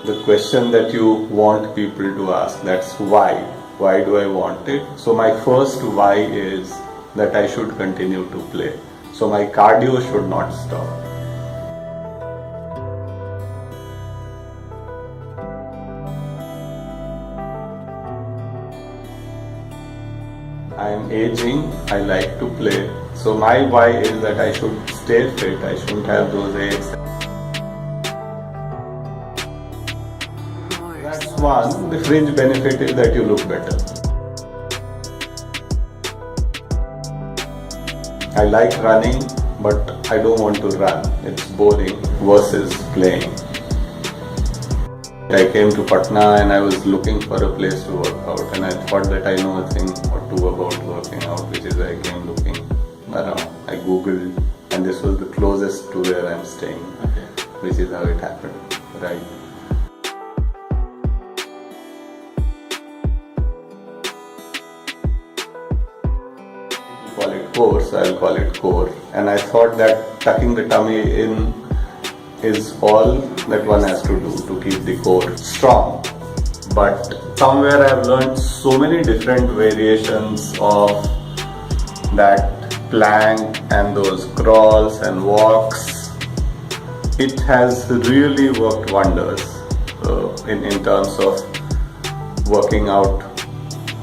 the question that you want people to ask, that's why. Why do I want it? So my first why is that I should continue to play. So my cardio should not stop. I am aging, I like to play. So my why is that I should stay fit, I shouldn't have those aches. That's one. The fringe benefit is that you look better. I like running, but I don't want to run. It's boring versus playing. I came to Patna and I was looking for a place to work out, and I thought that I know a thing or two about working out, which is I came looking around. I googled, and this was the closest to where I'm staying, which is how it happened, right? Call it core, so I'll call it core. And I thought that tucking the tummy in is all that one has to do to keep the core strong. But somewhere I've learned so many different variations of that plank and those crawls and walks. It has really worked wonders in terms of working out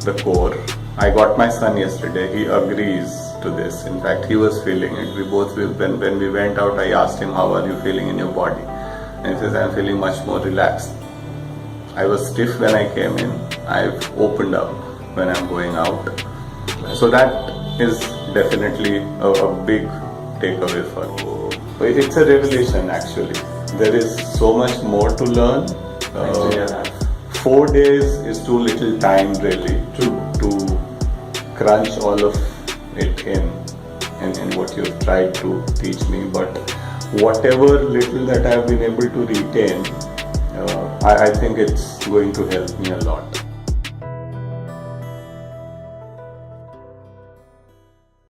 the core. I got my son yesterday, he agrees to this. In fact, he was feeling it. When we went out, I asked him, how are you feeling in your body? And he says, I'm feeling much more relaxed. I was stiff when I came in. I've opened up when I'm going out. So that is definitely a big takeaway for me. It's a revelation actually. There is so much more to learn. 4 days is too little time really to crunch all of it in what you've tried to teach me, but whatever little that I've been able to retain, I think it's going to help me a lot.